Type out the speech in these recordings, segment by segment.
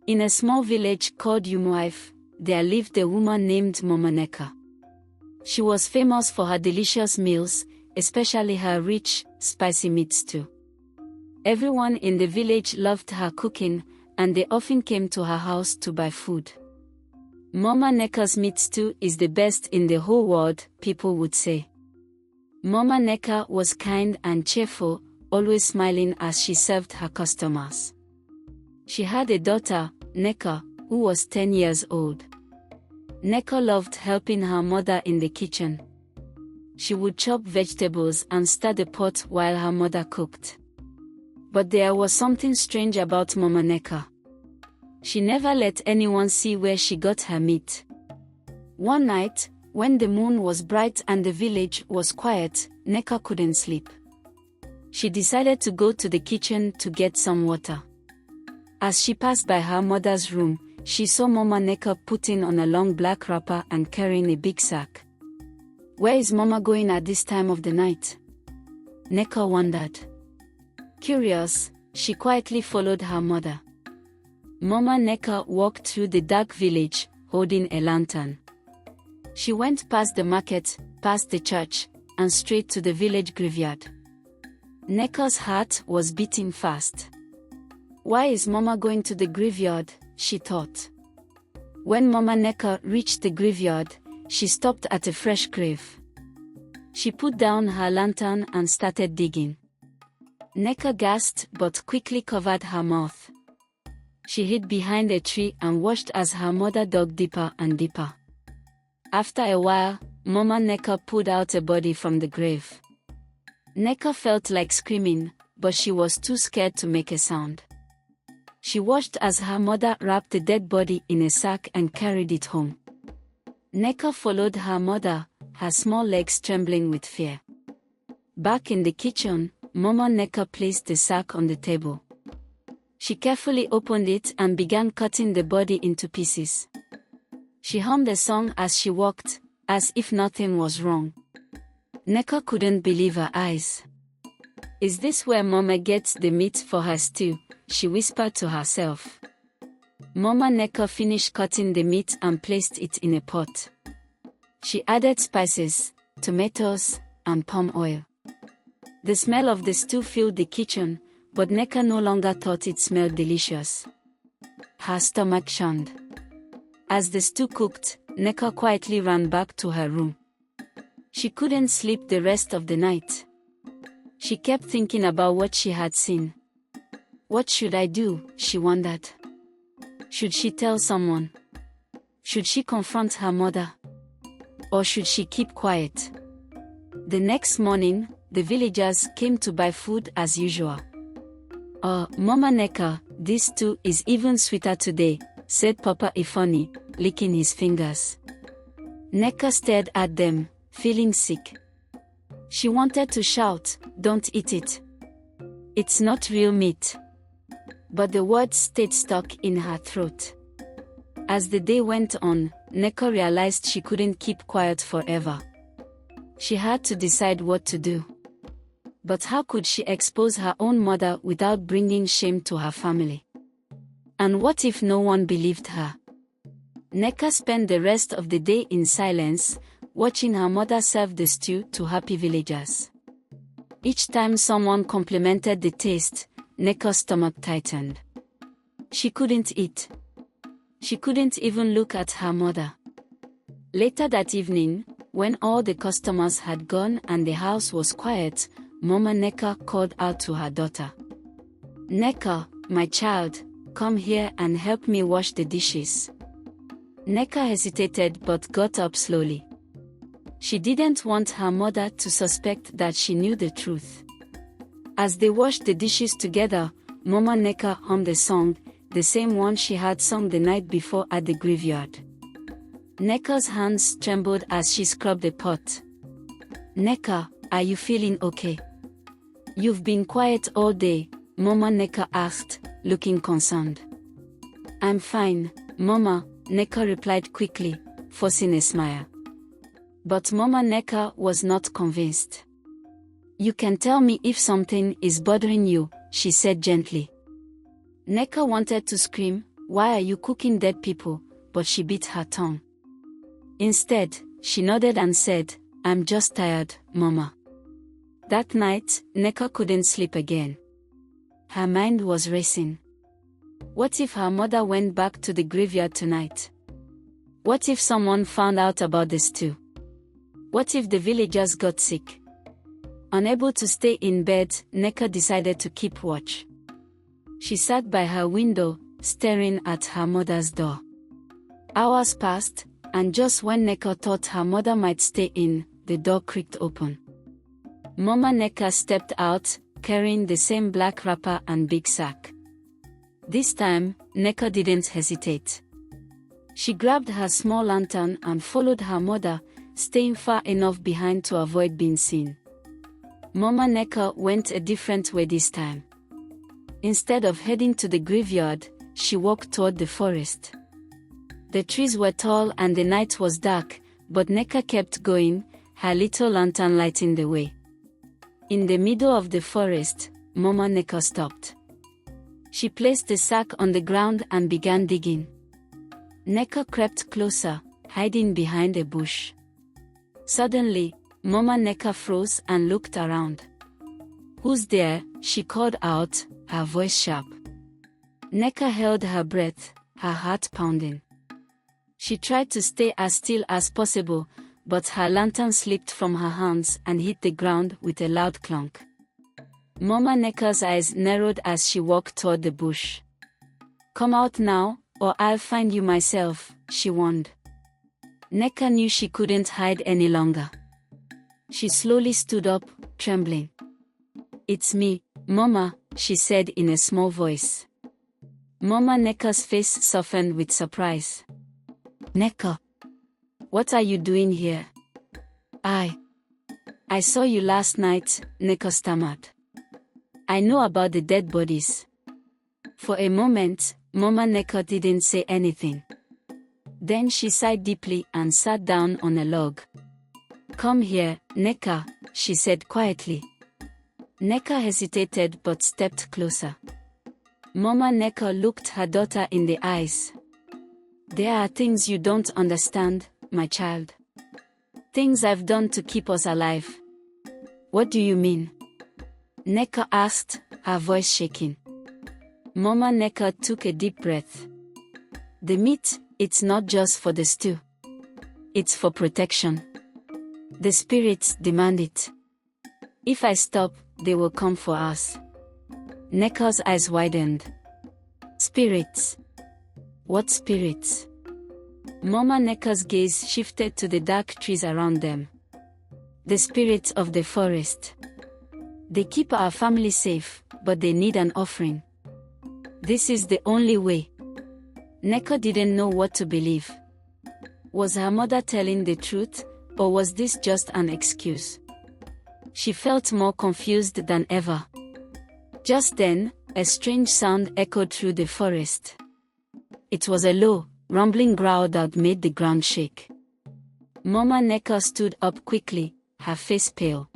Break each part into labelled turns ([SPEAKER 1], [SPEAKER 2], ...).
[SPEAKER 1] In a small village called Umuife, there lived a woman named Mama Nneka. She was famous for her delicious meals, especially her rich, spicy meat stew. Everyone in the village loved her cooking, and they often came to her house to buy food. Mama Nneka's meat stew is the best in the whole world, people would say. Mama Nneka was kind and cheerful, always smiling as she served her customers. She had a daughter, Nneka, who was 10 years old. Nneka loved helping her mother in the kitchen. She would chop vegetables and stir the pot while her mother cooked. But there was something strange about Mama Nneka. She never let anyone see where she got her meat. One night, when the moon was bright and the village was quiet, Nneka couldn't sleep. She decided to go to the kitchen to get some water. As she passed by her mother's room, she saw Mama Nneka putting on a long black wrapper and carrying a big sack. Where is Mama going at this time of the night? Nneka wondered. Curious, she quietly followed her mother. Mama Nneka walked through the dark village, holding a lantern. She went past the market, past the church, and straight to the village graveyard. Nneka's heart was beating fast. Why is Mama going to the graveyard? She thought. When Mama Nneka reached the graveyard, she stopped at a fresh grave. She put down her lantern and started digging. Nneka gasped but quickly covered her mouth. She hid behind a tree and watched as her mother dug deeper and deeper. After a while, Mama Nneka pulled out a body from the grave. Nneka felt like screaming, but she was too scared to make a sound. She watched as her mother wrapped the dead body in a sack and carried it home. Nneka followed her mother, her small legs trembling with fear. Back in the kitchen, Mama Nneka placed the sack on the table. She carefully opened it and began cutting the body into pieces. She hummed a song as she walked, as if nothing was wrong. Nneka couldn't believe her eyes. Is this where Mama gets the meat for her stew? She whispered to herself. Mama Nneka finished cutting the meat and placed it in a pot. She added spices, tomatoes, and palm oil. The smell of the stew filled the kitchen, but Nneka no longer thought it smelled delicious. Her stomach churned. As the stew cooked, Nneka quietly ran back to her room. She couldn't sleep the rest of the night. She kept thinking about what she had seen. What should I do? She wondered. Should she tell someone? Should she confront her mother? Or should she keep quiet? The next morning, the villagers came to buy food as usual. "Oh, Mama Nneka, this stew is even sweeter today," said Papa Ifani, licking his fingers. Nneka stared at them, feeling sick. She wanted to shout, "Don't eat it. It's not real meat." But the words stayed stuck in her throat. As the day went on, Nneka realized she couldn't keep quiet forever. She had to decide what to do. But how could she expose her own mother without bringing shame to her family? And what if no one believed her? Nneka spent the rest of the day in silence, watching her mother serve the stew to happy villagers. Each time someone complimented the taste, Nneka's stomach tightened. She couldn't eat. She couldn't even look at her mother. Later that evening, when all the customers had gone and the house was quiet, Mama Nneka called out to her daughter. "Nneka, my child, come here and help me wash the dishes." Nneka hesitated but got up slowly. She didn't want her mother to suspect that she knew the truth. As they washed the dishes together, Mama Nneka hummed a song, the same one she had sung the night before at the graveyard. Nneka's hands trembled as she scrubbed the pot. "Nneka, are you feeling okay? You've been quiet all day," Mama Nneka asked, looking concerned. "I'm fine, Mama," Nneka replied quickly, forcing a smile. But Mama Nneka was not convinced. "You can tell me if something is bothering you," she said gently. Nneka wanted to scream, "Why are you cooking dead people?" But she bit her tongue. Instead, she nodded and said, "I'm just tired, Mama." That night, Nneka couldn't sleep again. Her mind was racing. What if her mother went back to the graveyard tonight? What if someone found out about this too? What if the villagers got sick? Unable to stay in bed, Nneka decided to keep watch. She sat by her window, staring at her mother's door. Hours passed, and just when Nneka thought her mother might stay in, the door creaked open. Mama Nneka stepped out, carrying the same black wrapper and big sack. This time, Nneka didn't hesitate. She grabbed her small lantern and followed her mother, staying far enough behind to avoid being seen. Mama Nneka went a different way this time. Instead of heading to the graveyard, she walked toward the forest. The trees were tall and the night was dark, but Nneka kept going, her little lantern lighting the way. In the middle of the forest, Mama Nneka stopped. She placed the sack on the ground and began digging. Nneka crept closer, hiding behind a bush. Suddenly, Mama Nneka froze and looked around. "Who's there?" she called out, her voice sharp. Nneka held her breath, her heart pounding. She tried to stay as still as possible, but her lantern slipped from her hands and hit the ground with a loud clunk. Mama Nneka's eyes narrowed as she walked toward the bush. "Come out now, or I'll find you myself," she warned. Nneka knew she couldn't hide any longer. She slowly stood up, trembling. "It's me, Mama," she said in a small voice. Mama Nneka's face softened with surprise. "Nneka, what are you doing here?" I saw you last night," Nneka stammered. "I know about the dead bodies." For a moment, Mama Nneka didn't say anything. Then she sighed deeply and sat down on a log. "Come here, Nneka," she said quietly. Nneka hesitated but stepped closer. Mama Nneka looked her daughter in the eyes. "There are things you don't understand, my child. Things I've done to keep us alive." "What do you mean?" Nneka asked, her voice shaking. Mama Nneka took a deep breath. "The meat, it's not just for the stew. It's for protection. The spirits demand it. If I stop, they will come for us." Nneka's eyes widened. "Spirits? What spirits?" Mama Nneka's gaze shifted to the dark trees around them. "The spirits of the forest. They keep our family safe, but they need an offering. This is the only way." Nneka didn't know what to believe. Was her mother telling the truth, or was this just an excuse? She felt more confused than ever. Just then, a strange sound echoed through the forest. It was a low, rumbling growl that made the ground shake. Mama Nneka stood up quickly, her face pale.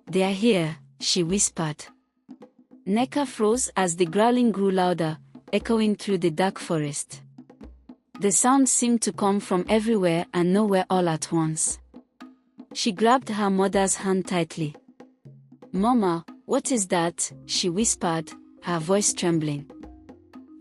[SPEAKER 1] "They are here," she whispered. Nneka froze as the growling grew louder, echoing through the dark forest. The sound seemed to come from everywhere and nowhere all at once. She grabbed her mother's hand tightly. "Mama, what is that?" she whispered, her voice trembling.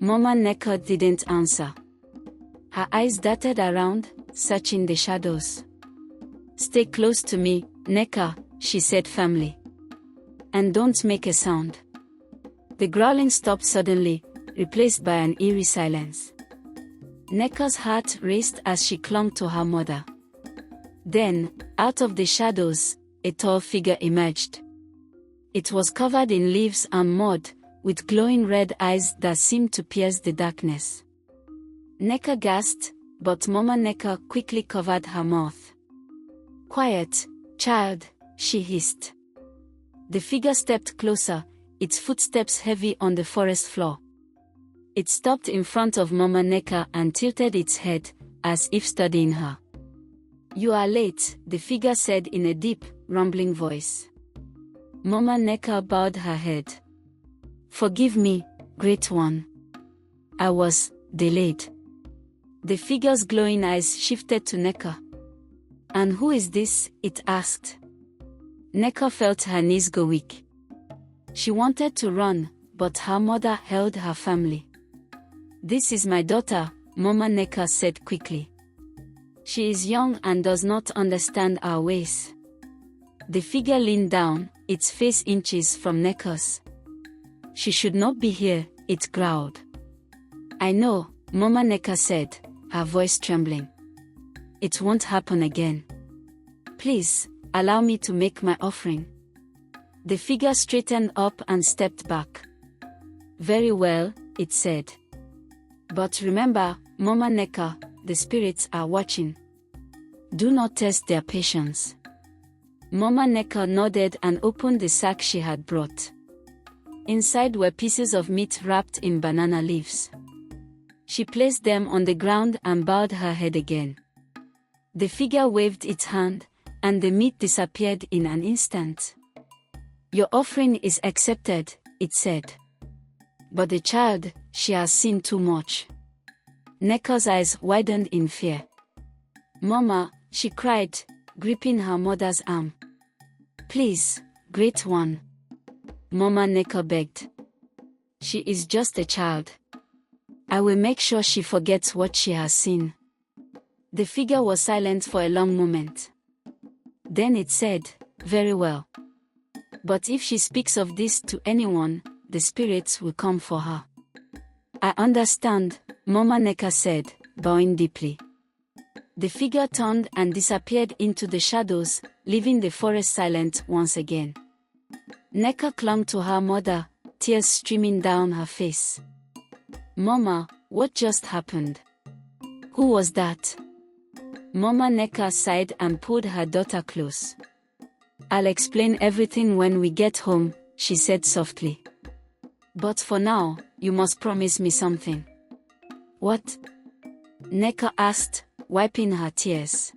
[SPEAKER 1] Mama Nneka didn't answer. Her eyes darted around, searching the shadows. "Stay close to me, Nneka," she said firmly. "And don't make a sound." The growling stopped suddenly, replaced by an eerie silence. Nneka's heart raced as she clung to her mother. Then, out of the shadows, a tall figure emerged. It was covered in leaves and mud, with glowing red eyes that seemed to pierce the darkness. Nneka gasped, but Mama Nneka quickly covered her mouth. "Quiet, child," she hissed. The figure stepped closer, its footsteps heavy on the forest floor. It stopped in front of Mama Nneka and tilted its head, as if studying her. "You are late," the figure said in a deep, rumbling voice. Mama Nneka bowed her head. "Forgive me, Great One." I was delayed. The figure's glowing eyes shifted to Nneka. And who is this? It asked. Nneka felt her knees go weak. She wanted to run, but her mother held her family. This is my daughter, Mama Nneka said quickly. She is young and does not understand our ways. The figure leaned down, its face inches from Nneka's. She should not be here, it growled. I know, Mama Nneka said, her voice trembling. It won't happen again. Please, allow me to make my offering. The figure straightened up and stepped back. Very well, it said. But remember, Mama Nneka, the spirits are watching. Do not test their patience. Mama Nneka nodded and opened the sack she had brought. Inside were pieces of meat wrapped in banana leaves. She placed them on the ground and bowed her head again. The figure waved its hand, and the meat disappeared in an instant. Your offering is accepted, it said. But the child, she has seen too much. Nneka's eyes widened in fear. Mama, she cried, gripping her mother's arm. Please, great one. Mama Nneka begged. She is just a child. I will make sure she forgets what she has seen. The figure was silent for a long moment. Then it said, very well. But if she speaks of this to anyone, the spirits will come for her. I understand, Mama Nneka said, bowing deeply. The figure turned and disappeared into the shadows, leaving the forest silent once again. Nneka clung to her mother, tears streaming down her face. Mama, what just happened? Who was that? Mama Nneka sighed and pulled her daughter close. I'll explain everything when we get home, she said softly. But for now, you must promise me something. What? Nneka asked, wiping her tears.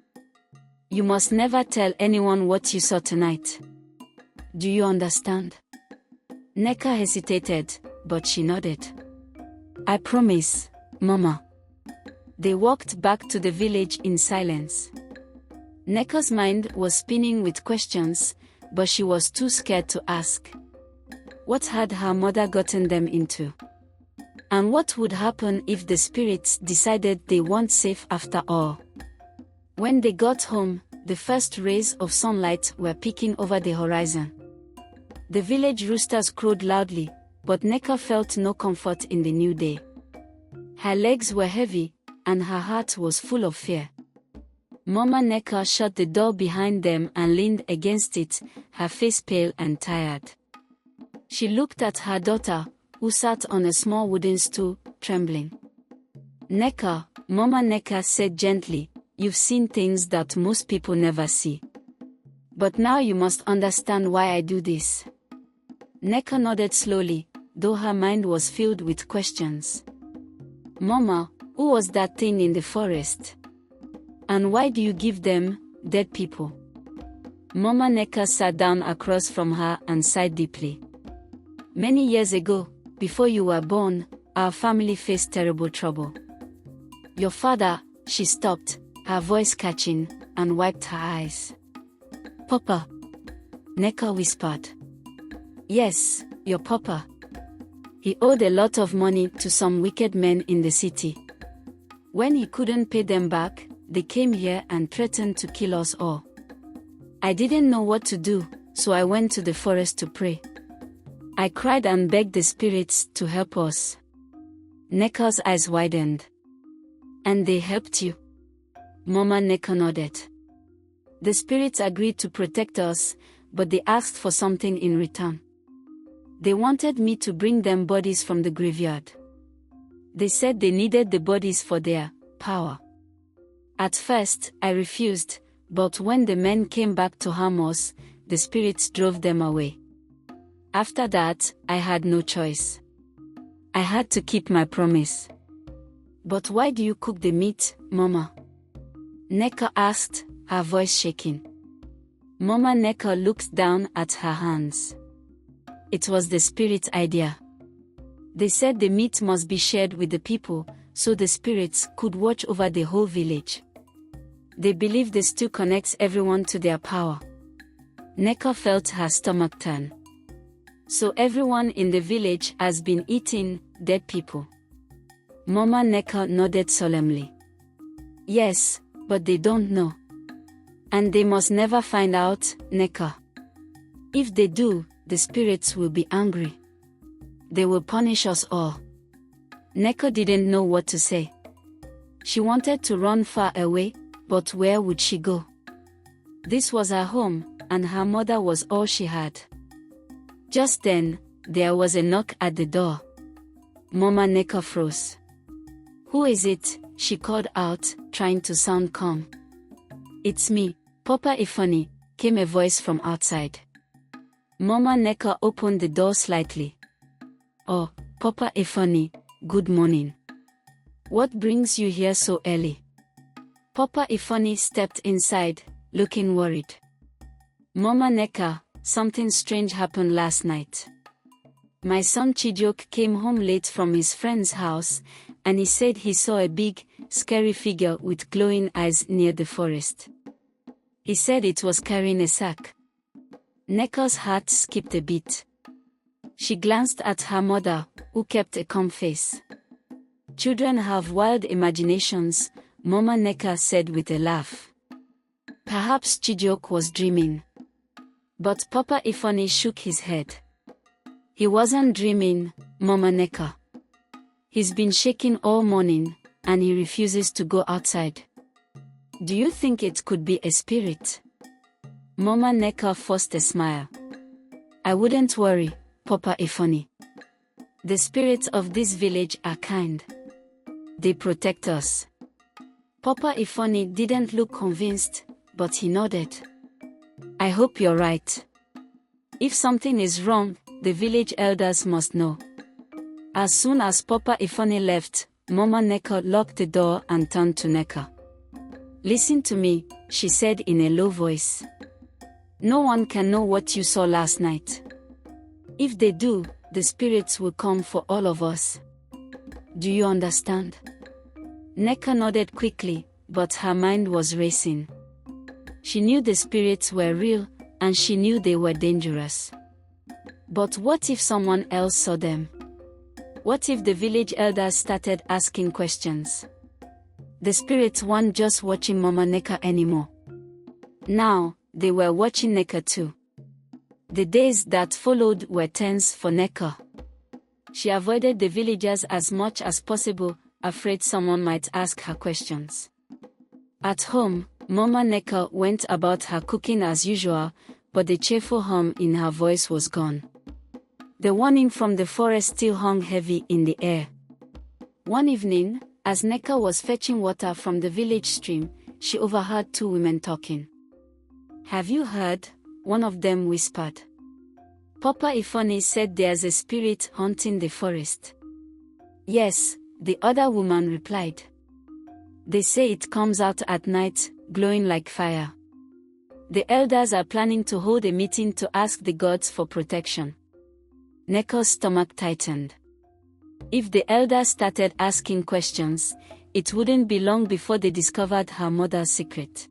[SPEAKER 1] You must never tell anyone what you saw tonight. Do you understand? Nneka hesitated, but she nodded. I promise, Mama. They walked back to the village in silence. Nneka's mind was spinning with questions, but she was too scared to ask. What had her mother gotten them into? And what would happen if the spirits decided they weren't safe after all? When they got home, the first rays of sunlight were peeking over the horizon. The village roosters crowed loudly, but Nneka felt no comfort in the new day. Her legs were heavy, and her heart was full of fear. Mama Nneka shut the door behind them and leaned against it, her face pale and tired. She looked at her daughter, who sat on a small wooden stool, trembling. Nneka, Mama Nneka said gently, you've seen things that most people never see. But now you must understand why I do this. Nneka nodded slowly, though her mind was filled with questions. Mama, who was that thing in the forest? And why do you give them dead people? Mama Nneka sat down across from her and sighed deeply. Many years ago, before you were born, our family faced terrible trouble. Your father, she stopped, her voice catching, and wiped her eyes. Papa. Nneka whispered. Yes, your papa. He owed a lot of money to some wicked men in the city. When he couldn't pay them back, they came here and threatened to kill us all. I didn't know what to do, so I went to the forest to pray. I cried and begged the spirits to help us. Nneka's eyes widened. And they helped you? Mama Nneka nodded. The spirits agreed to protect us, but they asked for something in return. They wanted me to bring them bodies from the graveyard. They said they needed the bodies for their power. At first, I refused, but when the men came back to harm us, the spirits drove them away. After that, I had no choice. I had to keep my promise. But why do you cook the meat, Mama? Nneka asked, her voice shaking. Mama Nneka looked down at her hands. It was the spirit's idea. They said the meat must be shared with the people, so the spirits could watch over the whole village. They believe the stew connects everyone to their power. Nneka felt her stomach turn. So everyone in the village has been eating dead people. Mama Nneka nodded solemnly. Yes, but they don't know. And they must never find out, Nneka. If they do, the spirits will be angry. They will punish us all. Nneka didn't know what to say. She wanted to run far away, but where would she go? This was her home, and her mother was all she had. Just then, there was a knock at the door. Mama Nneka froze. Who is it? She called out, trying to sound calm. It's me, Papa Ifani, came a voice from outside. Mama Nneka opened the door slightly. Oh, Papa Ifani, good morning. What brings you here so early? Papa Ifani stepped inside, looking worried. Mama Nneka, something strange happened last night. My son Chijioke came home late from his friend's house, and he said he saw a big, scary figure with glowing eyes near the forest. He said it was carrying a sack. Nneka's heart skipped a beat. She glanced at her mother, who kept a calm face. Children have wild imaginations, Mama Nneka said with a laugh. Perhaps Chijioke was dreaming. But Papa Ifani shook his head. He wasn't dreaming, Mama Nneka. He's been shaking all morning, and he refuses to go outside. Do you think it could be a spirit? Mama Nneka forced a smile. I wouldn't worry, Papa Ifani. The spirits of this village are kind. They protect us. Papa Ifani didn't look convinced, but he nodded. I hope you're right. If something is wrong, the village elders must know. As soon as Papa Ifani left, Mama Nneka locked the door and turned to Nneka. Listen to me, she said in a low voice. No one can know what you saw last night. If they do, the spirits will come for all of us. Do you understand? Nneka nodded quickly, but her mind was racing. She knew the spirits were real, and she knew they were dangerous. But what if someone else saw them? What if the village elders started asking questions? The spirits weren't just watching Mama Nneka anymore. Now, they were watching Nneka too. The days that followed were tense for Nneka. She avoided the villagers as much as possible, afraid someone might ask her questions. At home, Mama Nneka went about her cooking as usual, but the cheerful hum in her voice was gone. The warning from the forest still hung heavy in the air. One evening, as Nneka was fetching water from the village stream, she overheard two women talking. Have you heard? One of them whispered. Papa Ifani said there's a spirit haunting the forest. Yes, the other woman replied. They say it comes out at night, glowing like fire. The elders are planning to hold a meeting to ask the gods for protection. Nneka's stomach tightened. If the elders started asking questions, it wouldn't be long before they discovered her mother's secret.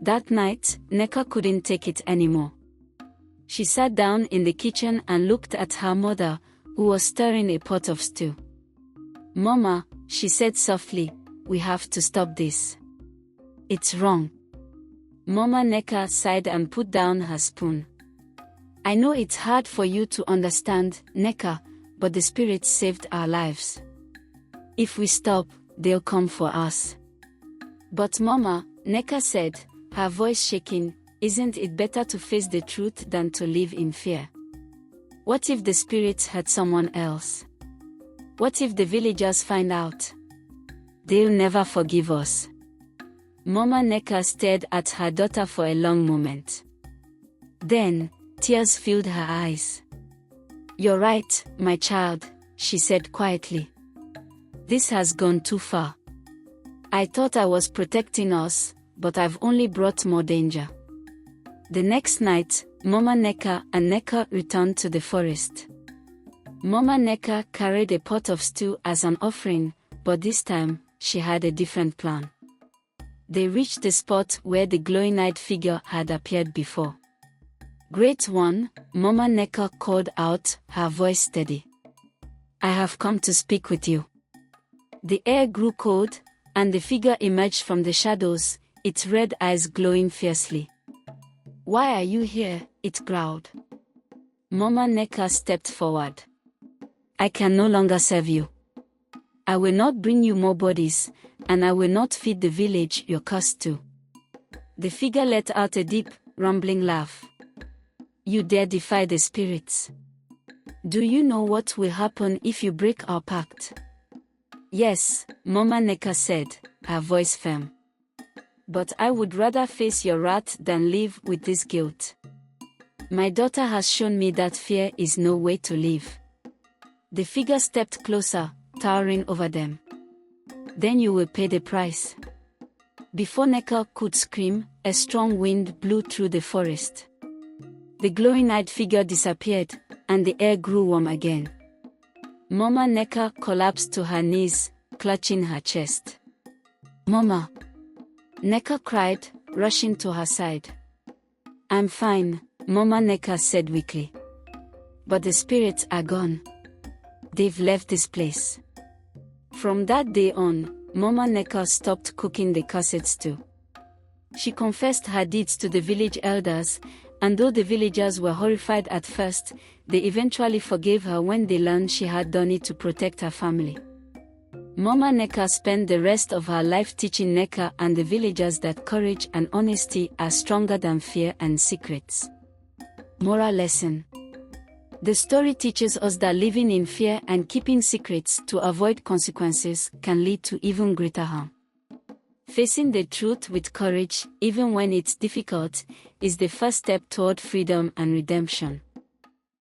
[SPEAKER 1] That night, Nneka couldn't take it anymore. She sat down in the kitchen and looked at her mother, who was stirring a pot of stew. Mama, she said softly, we have to stop this. It's wrong. Mama Nneka sighed and put down her spoon. I know it's hard for you to understand, Nneka, but the spirits saved our lives. If we stop, they'll come for us. But Mama, Nneka said, her voice shaking, isn't it better to face the truth than to live in fear? What if the spirits hurt someone else? What if the villagers find out? They'll never forgive us. Mama Nneka stared at her daughter for a long moment. Then, tears filled her eyes. You're right, my child, she said quietly. This has gone too far. I thought I was protecting us, but I've only brought more danger. The next night, Mama Nneka and Nneka returned to the forest. Mama Nneka carried a pot of stew as an offering, but this time, she had a different plan. They reached the spot where the glowing-eyed figure had appeared before. "Great one," Mama Nneka called out, her voice steady. "I have come to speak with you." The air grew cold, and the figure emerged from the shadows, its red eyes glowing fiercely. "Why are you here?" it growled. Mama Nneka stepped forward. "I can no longer serve you. I will not bring you more bodies, and I will not feed the village you're cursed to." The figure let out a deep, rumbling laugh. "You dare defy the spirits? Do you know what will happen if you break our pact?" "Yes," Mama Nneka said, her voice firm. "But I would rather face your wrath than live with this guilt. My daughter has shown me that fear is no way to live." The figure stepped closer, towering over them. "Then you will pay the price." Before Nneka could scream, a strong wind blew through the forest. The glowing-eyed figure disappeared, and the air grew warm again. Mama Nneka collapsed to her knees, clutching her chest. "Mama!" Nneka cried, rushing to her side. "I'm fine," Mama Nneka said weakly. "But the spirits are gone. They've left this place." From that day on, Mama Nneka stopped cooking the cursed stew. She confessed her deeds to the village elders, and though the villagers were horrified at first, they eventually forgave her when they learned she had done it to protect her family. Mama Nneka spent the rest of her life teaching Nneka and the villagers that courage and honesty are stronger than fear and secrets. Moral lesson: the story teaches us that living in fear and keeping secrets to avoid consequences can lead to even greater harm. Facing the truth with courage, even when it's difficult, is the first step toward freedom and redemption.